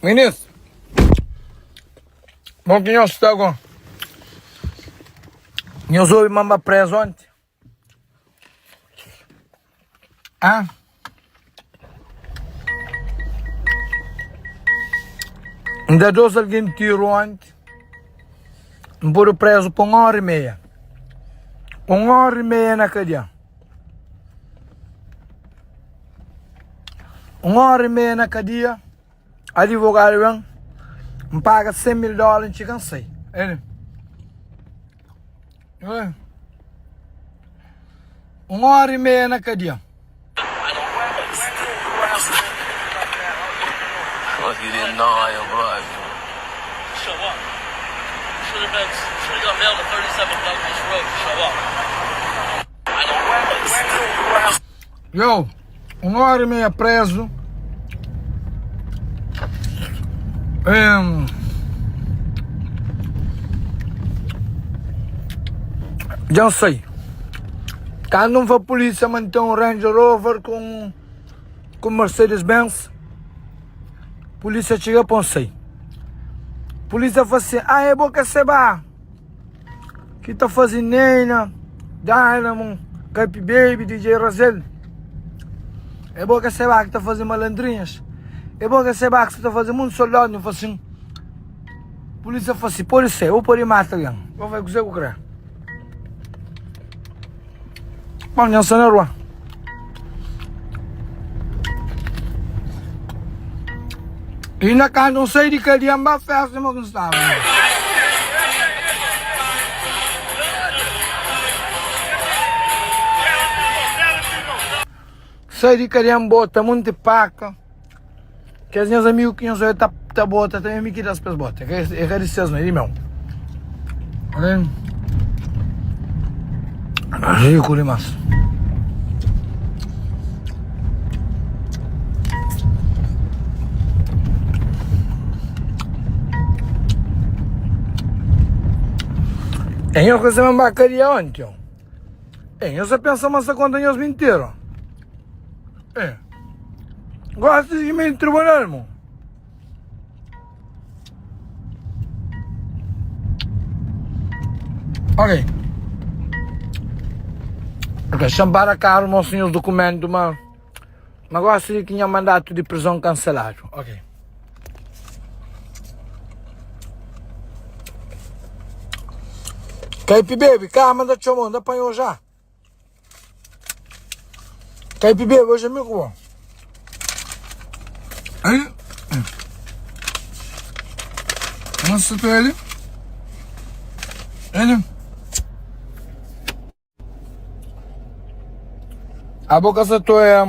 Ministro, bom que nós estamos. Nós ouvimos mamba preso ontem. Ah? Ainda dois alguém tirou ontem. Me pôr preso por 1h30. 1h30 na cadeia. 1h30 na cadeia. Advogado vem, me paga $100.000 e cansei. Ele. 1h30 na cadeia. Fuck, you didn't know how your blood. Show up. Should have got mailed at 37 Douglas Road. Show up. Eu, 1h30 preso. Já sei. Quando não for polícia manter um Range Rover com Mercedes-Benz, polícia chega para sei. Polícia fala assim, é bom que você vá. Que tá fazendo Nena, Dynamo, Cape Baby, DJ Razel. É bom que você vá que tá fazendo malandrinhas. É bom que você vá que você tá fazendo muito soldado. Não fala assim. Polícia fala assim, polícia, eu por aí mata alguém. Vou ver o que você quer. Bom, não sei na rua. E na casa não sei de que dia mais festa, mas não estava. Sei de que dia bota muito paca. Que as minhas amigos que não sei tá bota também me quitam as pessoas bota. É que disse não, irmão. Olha. Ridículo, mas. Eu que você me bacaria ontem. Eu você pensa mas quando nós mentiram. Gosta de me tribunal, irmão. Ok. Ok, chamar caro mostrar os documentos, mas gosta de que tinha mandato de prisão cancelado. Ok. Cape Baby, calma, manda te manda apanhou já. Cape Baby, hoje é meu bom. Aí. Nossa, tu ele? Ele? A boca se tu é.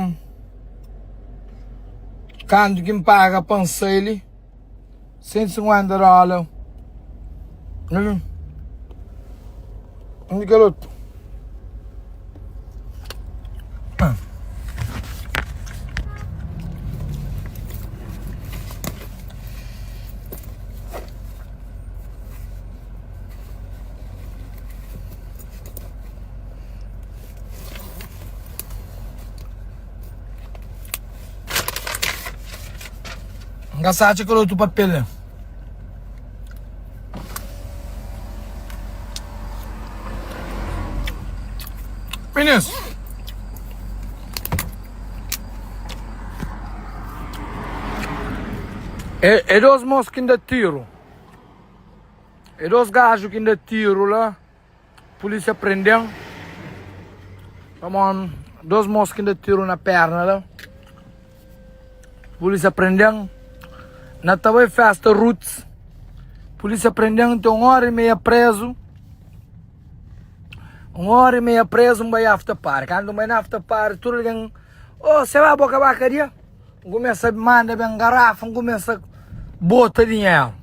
Quando quem paga pança ele? $150. Ele? Onde garoto? Engraçado que eu outro papel, né? Meninos, é dois moços que ainda tiro. É dois gajos que ainda tiro lá. Polícia prendeu. Vamos, dois moços que ainda tiro na perna lá. Polícia prendeu. Na tua festa Roots. Polícia prendeu, então 1h30 preso. 1h30 preso, um vai after party. Quando vai na after party, tudo alguém. Oh, você vai a boca bacaria? Começa a mandar bem garrafa, começa a botar dinheiro.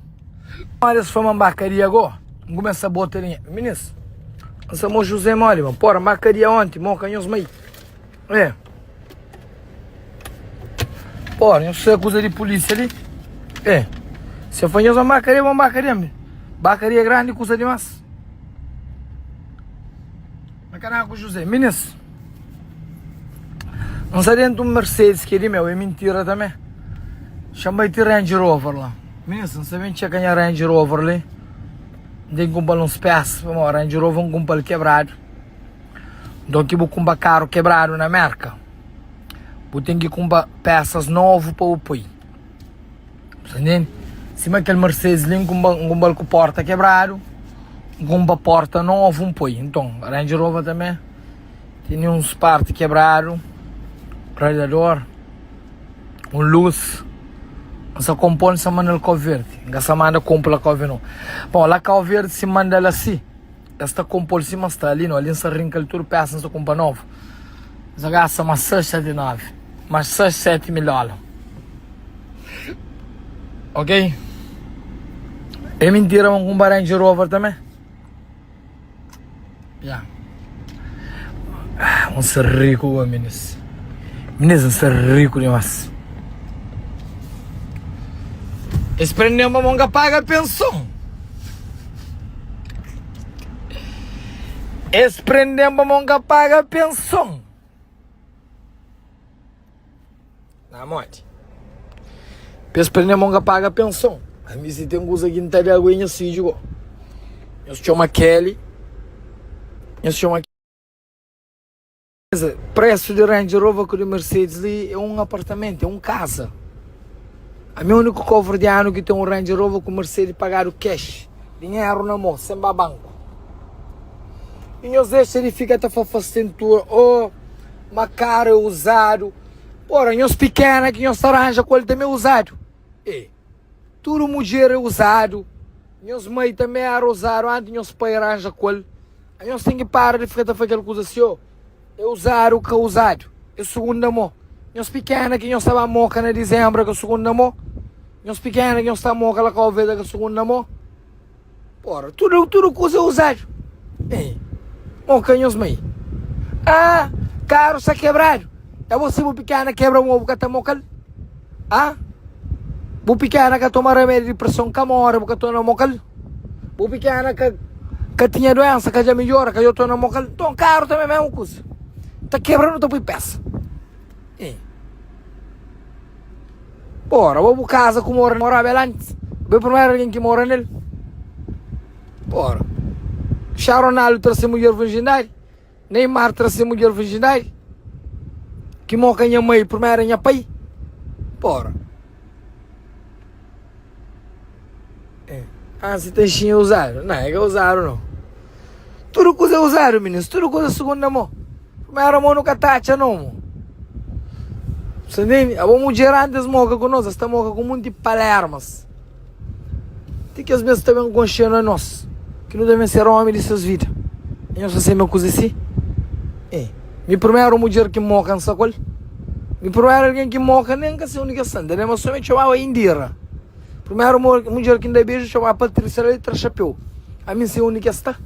Olha se foi uma bacaria agora. Começa a botar dinheiro. Ministro, essa é o José Mole, mano. Porra, bacaria ontem, mó canhões meio. Porra, não sei acusa de polícia ali. Se foi uma bacaria, uma bacaria. Bacaria grande, custa demais. Caraca, José, ministro, não sei dentro do Mercedes que ele meu, é mentira também. Chamei-te Range Rover lá. Menino, não sabem que tinha Range Rover ali? Tem que comprar uns peças. Range Rover um comprar quebrado. Então que vou comprar carro quebrado na merca. Vou ter que comprar peças novas para o pai. Entendeu? Se aquele Mercedes ali comprar com porta quebrado, comprar porta nova um pai. Então, Range Rover também tem uns partes quebrados, radiador, luz. Essa compõe se manda o verde. Essa manda compra a cor não. Bom, lá a verde se manda ela assim. Esta compõe se está ali, não. Ali se rinca tudo peça se compra novo. Essa gasta mais 679, mais 6,7 mil dólares. Ok? É mentira, vamos comprar Range Rover também? Já. Vamos ser ricos, meninos. Meninos, vamos ser ricos demais. Esse prendeu uma mão que paga a pensão. Esse prendeu uma mão que paga a pensão. Na morte. Esse prendeu uma mão que paga a pensão. A mim se tem um coisa aqui no Italiaguinha assim, digo. Eu se chama Kelly. Eu se chama preço de Range Rover com o Mercedes ali é um apartamento, é uma casa. A minha única cover de ano que tem um Range Rover com Mercedes pagar o cash. Dinheiro na mão, sem banco. E nós deixamos ele fica até fazer cintura, uma cara usado. Porra, nós pequena que nós arranja com ele também usado. E tudo mulher é usado. Nós mãe também era usado, antes nós pai arranja com ele. Aí nós temos que parar de ficar fazer aquela coisa assim, é usado o que é usado. É segunda mão. Nós pequena que nós estava moca na dezembro que é segunda mão. Nós pequena que nós estava moca lá com a ovelha que é segunda mão. Porra, tudo coisa usado. Ei, moca nós mãe. Ah, carro está quebrado. É você o pequena quebra um ovo que está moca. Ah, o pequena que toma remédio de pressão que mora porque estou na moca. O pequena que tinha doença que já melhora que eu estou na moca. Então carro também é a mesma coisa. Está quebrando, está por peça. Porra, vou para casa que morava antes. Vou primeiro alguém que mora nele. Porra. Ronaldo trouxe mulher virgindade. Neymar trouxe mulher virgindade. Que moca minha mãe, primeiro minha pai. Porra. Ah, se tem xinha usado. Não, é que usaram não. Tudo coisa usaram, meninos. Tudo coisa segunda mão. Primeira mão nunca tacha não, mano. Você entende? A mulher antes moca com nós, está moca com muito de palermas. Tem que às vezes também consciência a nós, que não devem ser homens de suas vidas. E nós fazemos uma coisa assim. Me primeiro mulher que moca nessa coisa. Me primeiro alguém que moca nem que seja única santa, né? Mas somente chamava Indira. Primeiro mulher que ainda beijo chamava Patrícia Letra Chapéu. A mim se única está.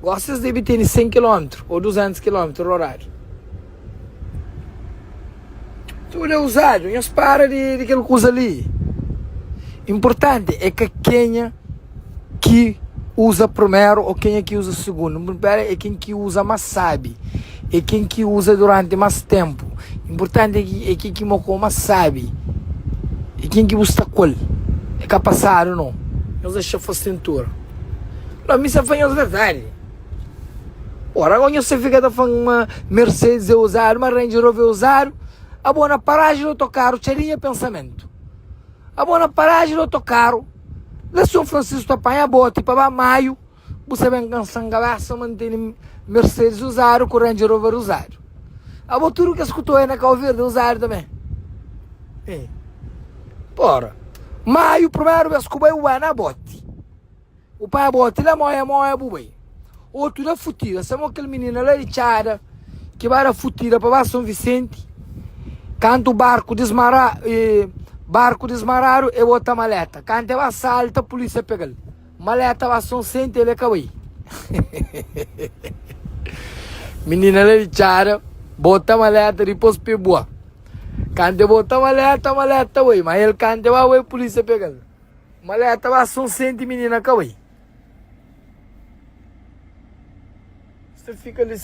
Vocês devem ter 100 km ou 200 km horário. Tudo é usado, não se para de aquela coisa ali. Importante é que quem é que usa primeiro ou quem é que usa segundo. É quem que usa mais sabe. É quem que usa durante mais tempo. Importante é quem que mocou mais sabe. É quem que usa qual. É capaz ou não. Nós deixamos a cintura. Não, me se faz verdade. Ora, agora você fica falando uma Mercedes é usado, uma Range Rover é usado. A boa na paragem do autocarro, tirinha pensamento. A boa na paragem do autocarro, lá São Francisco apanha a bote para maio, você vem cansando a cabeça, mantém Mercedes usado, com Range Rover usado. A boa tudo que escutou aí na Cal Verde usado também. Porra, maio primeiro vez que o vai na bote. O pai a bote, lá moia, bubai. Outro da futida, sabe aquele menino lá de Chara, que vai da futida para São Vicente. Quando o barco desmararam, eu boto a maleta. Quando eu assalto, a polícia pega ele. Maleta vai São Vicente, ele acabou. Menina lá de Chara, bota a maleta, depois pegou. Quando eu boto a maleta, oi. Mas ele quando eu a polícia pega ele. Maleta vai São Vicente, menina, acabou. Você fica ali,